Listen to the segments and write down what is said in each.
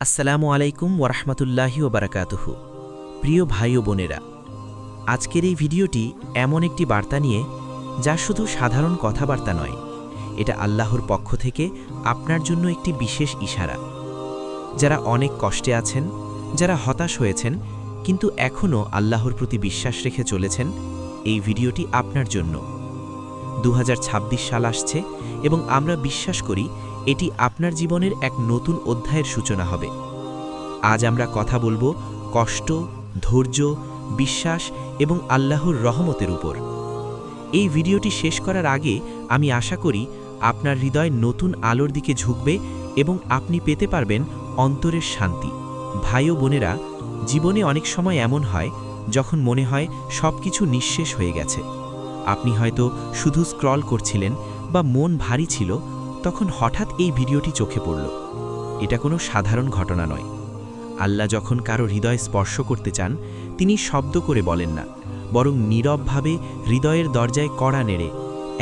আসসালামু আলাইকুম ওরহমতুল্লাহি ওবারাকাতুহু। প্রিয় ভাই ও বোনেরা, আজকের এই ভিডিওটি এমন একটি বার্তা নিয়ে যা শুধু সাধারণ কথাবার্তা নয়, এটা আল্লাহর পক্ষ থেকে আপনার জন্য একটি বিশেষ ইশারা। যারা অনেক কষ্টে আছেন, যারা হতাশ হয়েছেন কিন্তু এখনও আল্লাহর প্রতি বিশ্বাস রেখে চলেছেন, এই ভিডিওটি আপনার জন্য। 2026 সাল আসছে এবং আমরা বিশ্বাস করি এটি আপনার জীবনের এক নতুন অধ্যায়ের সূচনা হবে। আজ আমরা কথা বলবো কষ্ট, ধৈর্য, বিশ্বাস এবং আল্লাহর রহমতের উপর। এই ভিডিওটি শেষ করার আগে আমি আশা করি আপনার হৃদয় নতুন আলোর দিকে ঝুঁকবে এবং আপনি পেতে পারবেন অন্তরের শান্তি। ভাই ও বোনেরা, জীবনে অনেক সময় এমন হয় যখন মনে হয় সব কিছু নিঃশেষ হয়ে গেছে। আপনি হয়তো শুধু স্ক্রল করছিলেন বা মন ভারী ছিল, তখন হঠাৎ এই ভিডিওটি চোখে পড়ল। এটা কোনো সাধারণ ঘটনা নয়। আল্লাহ যখন কারো হৃদয় স্পর্শ করতে চান, তিনি শব্দ করে বলেন না, বরং নীরবভাবে হৃদয়ের দরজায় কড়া নেড়ে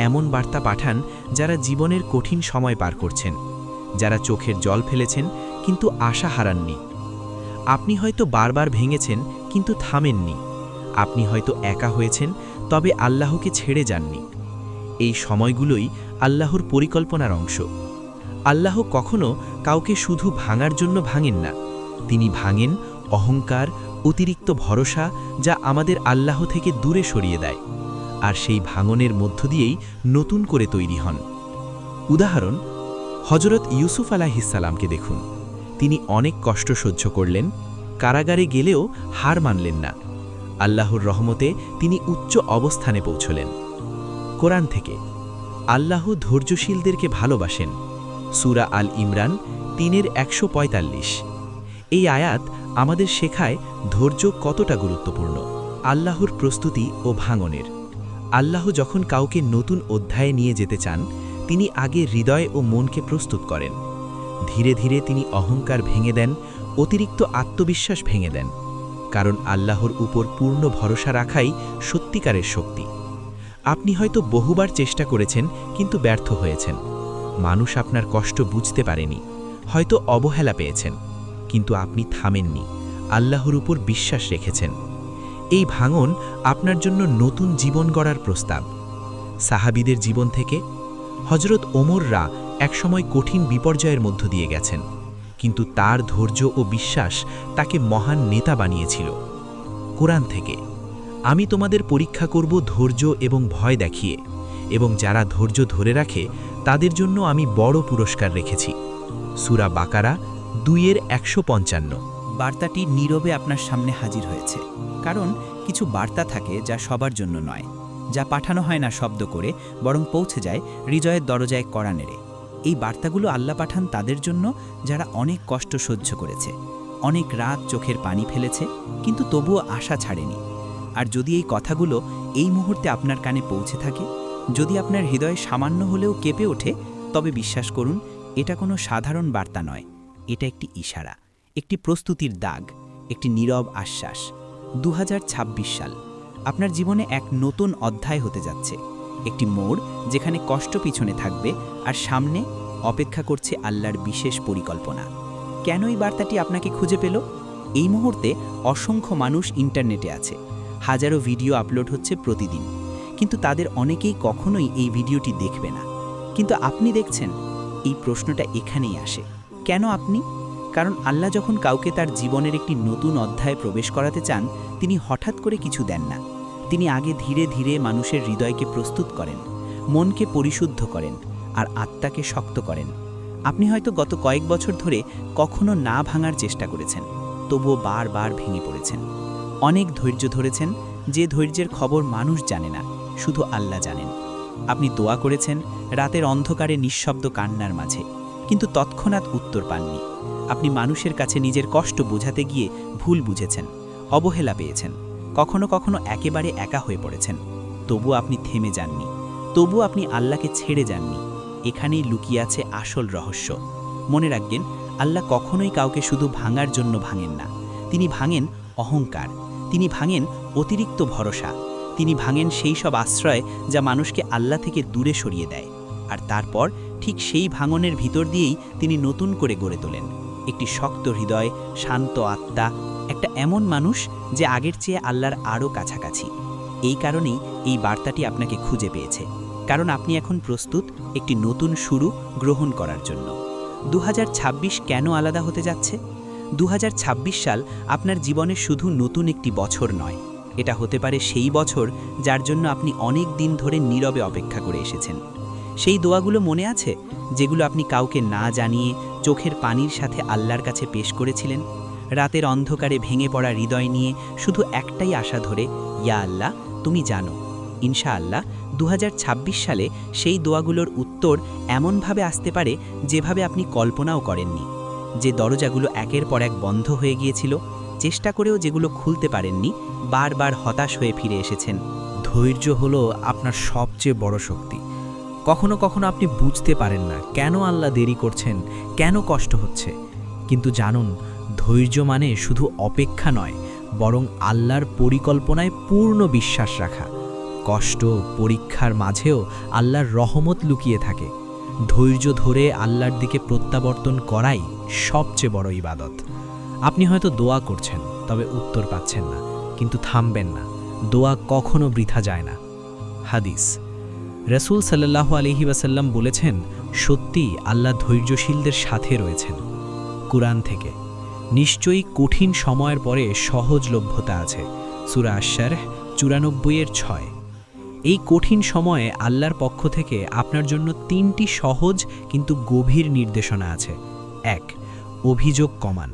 এমন বার্তা পাঠান যারা জীবনের কঠিন সময় পার করছেন, যারা চোখের জল ফেলেছেন কিন্তু আশা হারাননি। আপনি হয়তো বারবার ভেঙেছেন কিন্তু থামেননি। আপনি হয়তো একা হয়েছেন, তবে আল্লাহকে ছেড়ে যাননি। এই সময়গুলোই আল্লাহর পরিকল্পনার অংশ। আল্লাহ কখনো কাউকে শুধু ভাঙার জন্য ভাঙেন না, তিনি ভাঙেন অহংকার, অতিরিক্ত ভরসা, যা আমাদের আল্লাহ থেকে দূরে সরিয়ে দেয়, আর সেই ভাঙনের মধ্য দিয়েই নতুন করে তৈরি হন। উদাহরণ, হজরত ইউসুফ আলাইহিসসালামকে দেখুন। তিনি অনেক কষ্ট সহ্য করলেন, কারাগারে গেলেও হার মানলেন না। আল্লাহর রহমতে তিনি উচ্চ অবস্থানে পৌঁছলেন। কোরআন থেকে, আল্লাহ ধৈর্যশীলদেরকে ভালোবাসেন। সূরা আল ইমরান 3:145। এই আয়াত আমাদের শেখায় ধৈর্য কতটা গুরুত্বপূর্ণ। আল্লাহর প্রস্তুতি ও ভাঙনের। আল্লাহ যখন কাউকে নতুন অধ্যায়ে নিয়ে যেতে চান, তিনি আগে হৃদয় ও মনকে প্রস্তুত করেন। ধীরে ধীরে তিনি অহংকার ভেঙে দেন, অতিরিক্ত আত্মবিশ্বাস ভেঙে দেন, কারণ আল্লাহর উপর পূর্ণ ভরসা রাখাই সত্যিকারের শক্তি। আপনি হয়তো বহুবার চেষ্টা করেছেন কিন্তু ব্যর্থ হয়েছেন। মানুষ আপনার কষ্ট বুঝতে পারেনি, হয়তো অবহেলা পেয়েছেন, কিন্তু আপনি থামেননি, আল্লাহর উপর বিশ্বাস রেখেছেন। এই ভাঙন আপনার জন্য নতুন জীবন গড়ার প্রস্তাব। সাহাবীদের জীবন থেকে, হজরত ওমররা একসময় কঠিন বিপর্যয়ের মধ্য দিয়ে গেছেন, কিন্তু তার ধৈর্য ও বিশ্বাস তাকে মহান নেতা বানিয়েছিল। কোরআন থেকে, আমি তোমাদের পরীক্ষা করব ধৈর্য এবং ভয় দেখিয়ে, এবং যারা ধৈর্য ধরে রাখে তাদের জন্য আমি বড় পুরস্কার রেখেছি। সূরা বাকারা 2:155। বার্তাটি নীরবে আপনার সামনে হাজির হয়েছে, কারণ কিছু বার্তা থাকে যা সবার জন্য নয়, যা পাঠানো হয় না শব্দ করে, বরং পৌঁছে যায় হৃদয়ের দরজায় কড়া নেড়ে। এই বার্তাগুলো আল্লাহ পাঠান তাদের জন্য যারা অনেক কষ্ট সহ্য করেছে, অনেক রাত চোখের পানি ফেলেছে, কিন্তু তবুও আশা ছাড়েনি। আর যদি এই কথাগুলো এই মুহূর্তে আপনার কানে পৌঁছে থাকে, যদি আপনার হৃদয় সামান্য হলেও কেঁপে ওঠে, তবে বিশ্বাস করুন, এটা কোনো সাধারণ বার্তা নয়। এটা একটি ইশারা, একটি প্রস্তুতির দাগ, একটি নীরব আশ্বাস। 2026 সাল আপনার জীবনে এক নতুন অধ্যায় হতে যাচ্ছে, একটি মোড় যেখানে কষ্ট পিছনে থাকবে আর সামনে অপেক্ষা করছে আল্লাহর বিশেষ পরিকল্পনা। কেন এই বার্তাটি আপনাকে খুঁজে পেল? এই মুহূর্তে অসংখ্য মানুষ ইন্টারনেটে আছে, হাজারো ভিডিও আপলোড হচ্ছে প্রতিদিন, কিন্তু তাদের অনেকেই কখনোই এই ভিডিওটি দেখবে না। কিন্তু আপনি দেখছেন। এই প্রশ্নটা এখানেই আসে, কেন আপনি? কারণ আল্লাহ যখন কাউকে তার জীবনের একটি নতুন অধ্যায়ে প্রবেশ করাতে চান, তিনি হঠাৎ করে কিছু দেন না। তিনি আগে ধীরে ধীরে মানুষের হৃদয়কে প্রস্তুত করেন, মনকে পরিশুদ্ধ করেন, আর আত্মাকে শক্ত করেন। আপনি হয়তো গত কয়েক বছর ধরে কখনো না ভাঙার চেষ্টা করেছেন, তবুও বারবার ভেঙে পড়েছেন। অনেক ধৈর্য ধরেছেন, যে ধৈর্যের খবর মানুষ জানে না, শুধু আল্লাহ জানেন। আপনি দোয়া করেছেন রাতের অন্ধকারে নিঃশব্দ কান্নার মাঝে, কিন্তু তৎক্ষণাৎ উত্তর পাননি। আপনি মানুষের কাছে নিজের কষ্ট বোঝাতে গিয়ে ভুল বুঝেছেন, অবহেলা পেয়েছেন, কখনো কখনো একেবারে একা হয়ে পড়েছেন। তবু আপনি থেমে যাননি, তবু আপনি আল্লাহকে ছেড়ে যাননি। এখানেই লুকিয়ে আছে আসল রহস্য। মনে রাখবেন, আল্লাহ কখনোই কাউকে শুধু ভাঙার জন্য ভাঙেন না। তিনি ভাঙেন অহংকার, তিনি ভাঙেন অতিরিক্ত ভরসা, তিনি ভাঙেন সেই সব আশ্রয় যা মানুষকে আল্লাহ থেকে দূরে সরিয়ে দেয়। আর তারপর ঠিক সেই ভাঙনের ভিতর দিয়েই তিনি নতুন করে গড়ে তোলেন। একটি শক্ত হৃদয়, শান্ত আত্মা, একটা এমন মানুষ যে আগের চেয়ে আল্লাহর আরও কাছাকাছি। এই কারণেই এই বার্তাটি আপনাকে খুঁজে পেয়েছে, কারণ আপনি এখন প্রস্তুত একটি নতুন শুরু গ্রহণ করার জন্য। 2026 কেন আলাদা হতে যাচ্ছে? 2026 সাল আপনার জীবনে শুধু নতুন একটি বছর নয়, এটা হতে পারে সেই বছর যার জন্য আপনি অনেক দিন ধরে নীরবে অপেক্ষা করে এসেছেন। সেই দোয়াগুলো মনে আছে, যেগুলো আপনি কাউকে না জানিয়ে চোখের পানির সাথে আল্লাহর কাছে পেশ করেছিলেন? রাতের অন্ধকারে ভেঙে পড়া হৃদয় নিয়ে শুধু একটাই আশা ধরে, ইয়া আল্লাহ, তুমি জানো। ইনশাআল্লাহ 2026 সালে সেই দোয়াগুলোর উত্তর এমনভাবে আসতে পারে যেভাবে আপনি কল্পনাও করেননি। যে দরজাগুলো একের পর এক বন্ধ হয়ে গিয়েছিল, চেষ্টা করেও যেগুলো খুলতে পারেননি, বারবার হতাশ হয়ে ফিরে এসেছেন। ধৈর্য হলো আপনার সবচেয়ে বড় শক্তি। কখনো কখনো আপনি বুঝতে পারেন না কেন আল্লাহ দেরি করছেন, কেন কষ্ট হচ্ছে, কিন্তু জানুন, ধৈর্য মানে শুধু অপেক্ষা নয়, বরং আল্লাহর পরিকল্পনায় পূর্ণ বিশ্বাস রাখা। কষ্ট, পরীক্ষার মাঝেও আল্লাহর রহমত লুকিয়ে থাকে। ধৈর্য ধরে আল্লাহর দিকে প্রত্যাবর্তন করাই সবচেয়ে বড় ইবাদত। আপনি হয়তো দোয়া করছেন, তবে উত্তর পাচ্ছেন না, কিন্তু থামবেন না, দোয়া কখনো বৃথা যায় না। হাদিস, রাসূল সাল্লাল্লাহু আলাইহি ওয়াসাল্লাম বলেছেন, সত্যি আল্লাহ ধৈর্যশীলদের সাথে রয়েছেন। কুরআন থেকে, নিশ্চয়ই কঠিন সময়ের পরে সহজলভ্যতা আছে। সূরা আশ-শারহ 94-6। এই কঠিন সময়ে আল্লাহর পক্ষ থেকে আপনার জন্য 3টি সহজ কিন্তু গভীর নির্দেশনা আছে। 1. অভিযোগ কমান।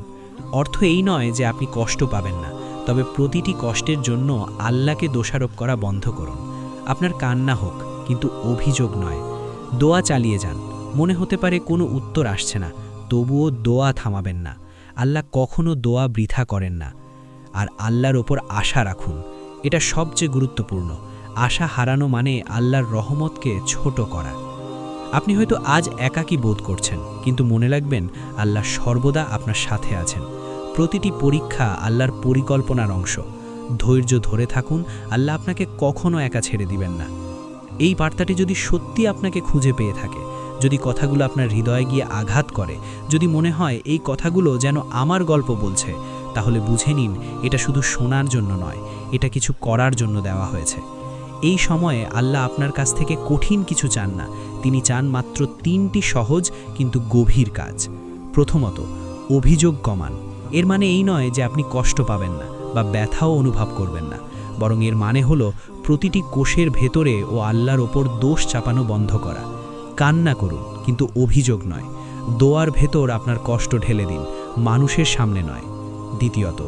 অর্থ এই নয় যে আপনি কষ্ট পাবেন না, তবে প্রতিটি কষ্টের জন্য আল্লাহকে দোষারোপ করা বন্ধ করুন। আপনার কান্না হোক, কিন্তু অভিযোগ নয়। দোয়া চালিয়ে যান। মনে হতে পারে কোনো উত্তর আসছে না, তবুও দোয়া থামাবেন না। আল্লাহ কখনো দোয়া বৃথা করেন না। আর আল্লাহর ওপর আশা রাখুন, এটা সবচেয়ে গুরুত্বপূর্ণ। আশা হারানো মানে আল্লাহর রহমতকে ছোট করা। আপনি হয়তো আজ একাকী বোধ করছেন, কিন্তু মনে রাখবেন, আল্লাহ সর্বদা আপনার সাথে আছেন। প্রতিটি পরীক্ষা আল্লাহর পরিকল্পনার অংশ। ধৈর্য ধরে থাকুন, আল্লাহ আপনাকে কখনো একা ছেড়ে দিবেন না। এই বার্তাটি যদি সত্যি আপনাকে খুঁজে পেয়ে থাকে, যদি কথাগুলো আপনার হৃদয়ে গিয়ে আঘাত করে, যদি মনে হয় এই কথাগুলো যেন আমার গল্প বলছে, তাহলে বুঝে নিন, এটা শুধু শোনার জন্য নয়, এটা কিছু করার জন্য দেওয়া হয়েছে। এই সময়ে আল্লাহ আপনার কাছ থেকে কঠিন কিছু চান না, তিনি চান মাত্র 3টি সহজ কিন্তু গভীর কাজ। প্রথমত, অভিযোগ কমান। এর মানে এই নয় যে আপনি কষ্ট পাবেন না বা ব্যথাও অনুভব করবেন না, বরং এর মানে হলো প্রতিটি কোষের ভেতরে ও আল্লাহর ওপর দোষ চাপানো বন্ধ করা। কান্না করুন, কিন্তু অভিযোগ নয়। দোয়ার ভেতর আপনার কষ্ট ঢেলে দিন, মানুষের সামনে নয়। দ্বিতীয়ত,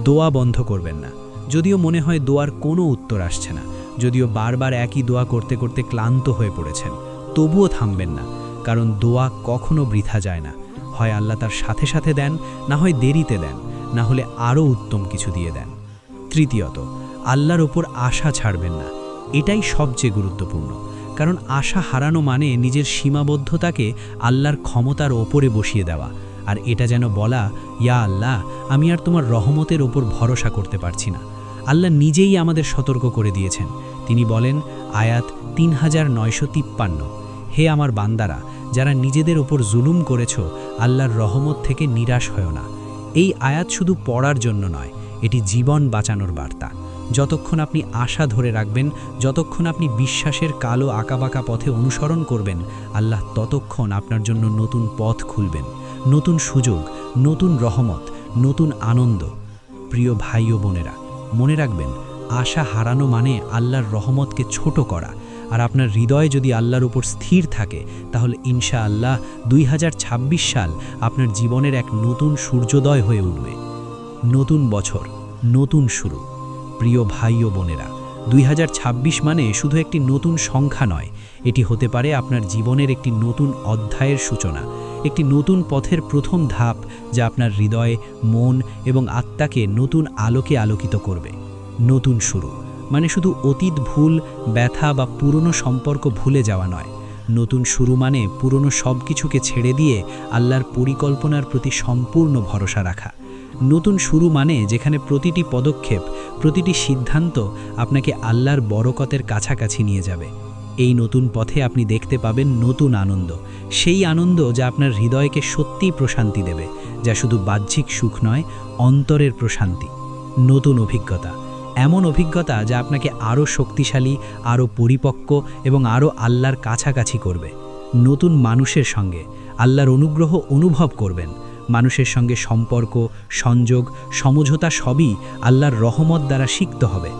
দোয়া বন্ধ করবেন না। যদিও মনে হয় দোয়ার কোনো উত্তর আসছে না, যদিও বারবার একই দোয়া করতে করতে ক্লান্ত হয়ে পড়েছেন, তবুও থামবেন না, কারণ দোয়া কখনো বৃথা যায় না। হয় আল্লাহ তার সাথে সাথে দেন, না হয় দেরিতে দেন, না হলে আরও উত্তম কিছু দিয়ে দেন। তৃতীয়ত, আল্লাহর ওপর আশা ছাড়বেন না। এটাই সবচেয়ে গুরুত্বপূর্ণ, কারণ আশা হারানো মানে নিজের সীমাবদ্ধতাকে আল্লাহর ক্ষমতার ওপরে বসিয়ে দেওয়া। আর এটা যেন বলা, ইয়া আল্লাহ, আমি আর তোমার রহমতের ওপর ভরসা করতে পারছি না। আল্লাহ নিজেই আমাদের সতর্ক করে দিয়েছেন। তিনি বলেন, আয়াত 3953, হে আমার বান্দারা, যারা নিজেদের ওপর জুলুম করেছ, আল্লাহর রহমত থেকে নিরাশ হয়ো না। এই আয়াত শুধু পড়ার জন্য নয়, এটি জীবন বাঁচানোর বার্তা। যতক্ষণ আপনি আশা ধরে রাখবেন, যতক্ষণ আপনি বিশ্বাসের কালো আঁকাবাঁকা পথে অনুসরণ করবেন, আল্লাহ ততক্ষণ আপনার জন্য নতুন পথ খুলবেন, নতুন সুযোগ, নতুন রহমত, নতুন আনন্দ। প্রিয় ভাই ও বোনেরা, মনে রাখবেন, আশা হারানো মানে আল্লাহর রহমতকে ছোট করা। আর আপনার হৃদয় যদি আল্লাহর উপর স্থির থাকে, তাহলে ইনশাআল্লাহ 2026 সাল আপনার জীবনের এক নতুন সূর্যোদয় হয়ে উঠবে। নতুন বছর, নতুন শুরু। প্রিয় ভাই ও বোনেরা, 2026 মানে শুধু একটি নতুন সংখ্যা নয়, এটি হতে পারে আপনার জীবনের একটি নতুন অধ্যায়ের সূচনা, একটি নতুন পথের প্রথম ধাপ, যা আপনার হৃদয়, মন এবং আত্মাকে নতুন আলোকে আলোকিত করবে। নতুন শুরু মানে শুধু অতীত ভুল, ব্যথা বা পুরনো সম্পর্ক ভুলে যাওয়া নয়। নতুন শুরু মানে পুরনো সব কিছুকে ছেড়ে দিয়ে আল্লাহর পরিকল্পনার প্রতি সম্পূর্ণ ভরসা রাখা। নতুন শুরু মানে যেখানে প্রতিটি পদক্ষেপ, প্রতিটি সিদ্ধান্ত আপনাকে আল্লাহর বরকতের কাছাকাছি নিয়ে যাবে। এই নতুন পথে আপনি দেখতে পাবেন নতুন আনন্দ, সেই আনন্দ যা আপনার হৃদয়কে সত্যিই প্রশান্তি দেবে, যা শুধু বাহ্যিক সুখ নয়, অন্তরের প্রশান্তি। নতুন অভিজ্ঞতা, এমন অভিজ্ঞতা যা আপনাকে আরও শক্তিশালী, আরও পরিপক্ক এবং আরও আল্লাহর কাছাকাছি করবে। নতুন মানুষের সঙ্গে আল্লাহর অনুগ্রহ অনুভব করবেন। মানুষের সঙ্গে সম্পর্ক, সংযোগ, সমঝোতা সবই আল্লাহর রহমত দ্বারা সিক্ত হবে।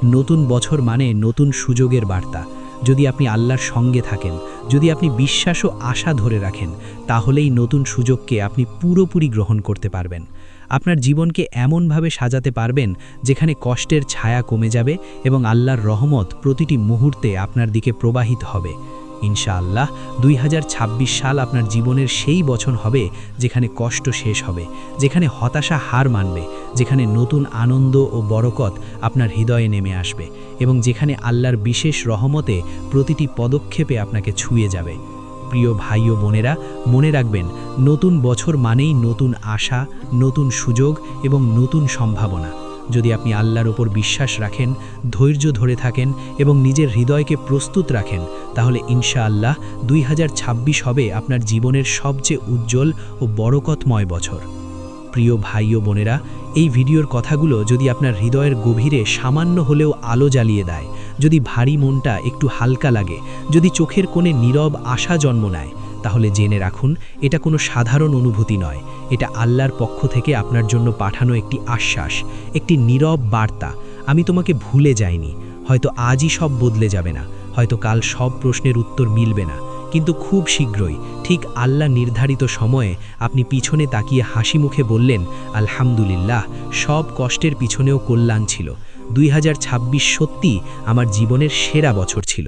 নতুন বছর মানে নতুন সুযোগের বার্তা। যদি আপনি আল্লাহর সঙ্গে থাকেন, যদি আপনি বিশ্বাস ও আশা ধরে রাখেন, তাহলেই নতুন সুযোগকে আপনি পুরোপুরি গ্রহণ করতে পারবেন। আপনার জীবনকে এমনভাবে সাজাতে পারবেন যেখানে কষ্টের ছায়া কমে যাবে এবং আল্লাহর রহমত প্রতিটি মুহূর্তে আপনার দিকে প্রবাহিত হবে। ইনশাআল্লাহ 2026 সাল আপনার জীবনের সেই বছর হবে যেখানে কষ্ট শেষ হবে, যেখানে হতাশা হার মানবে, যেখানে নতুন আনন্দ ও বরকত আপনার হৃদয়ে নেমে আসবে এবং যেখানে আল্লাহর বিশেষ রহমতে প্রতিটি পদক্ষেপে আপনাকে ছুঁয়ে যাবে। প্রিয় ভাই ও বোনেরা, মনে রাখবেন, নতুন বছর মানেই নতুন আশা, নতুন সুযোগ এবং নতুন সম্ভাবনা। যদি আপনি আল্লাহর ওপর বিশ্বাস রাখেন, ধৈর্য ধরে থাকেন এবং নিজের হৃদয়কে প্রস্তুত রাখেন, তাহলে ইনশাআল্লাহ 2026 হবে আপনার জীবনের সবচেয়ে উজ্জ্বল ও বরকতময় বছর। প্রিয় ভাই ও বোনেরা, এই ভিডিওর কথাগুলো যদি আপনার হৃদয়ের গভীরে সামান্য হলেও আলো জ্বালিয়ে দেয়, যদি ভারী মনটা একটু হালকা লাগে, যদি চোখের কোণে নীরব আশা জন্ম নেয়, তাহলে জেনে রাখুন, এটা কোনো সাধারণ অনুভূতি নয়। এটা আল্লাহর পক্ষ থেকে আপনার জন্য পাঠানো একটি আশ্বাস, একটি নীরব বার্তা। আমি তোমাকে ভুলে যাইনি। হয়তো আজই সব বদলে যাবে না, হয়তো কাল সব প্রশ্নের উত্তর মিলবে না, কিন্তু খুব শীঘ্রই, ঠিক আল্লাহ নির্ধারিত সময়ে আপনি পিছনে তাকিয়ে হাসি মুখে বললেন, আলহামদুলিল্লাহ, সব কষ্টের পিছনেও কল্যাণ ছিল। 2026 সত্যি আমার জীবনের সেরা বছর ছিল।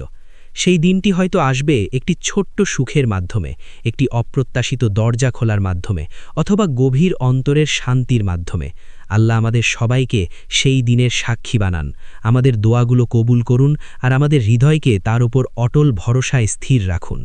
সেই দিনটি হয়তো আসবে একটি ছোট্ট সুখের মাধ্যমে, একটি অপ্রত্যাশিত দরজা খোলার মাধ্যমে, অথবা গভীর অন্তরের শান্তির মাধ্যমে। আল্লাহ আমাদের সবাইকে সেই দিনের সাক্ষী বানান। আমাদের দোয়াগুলো কবুল করুন আর আমাদের হৃদয়কে তার উপর অটল ভরসায় স্থির রাখুন।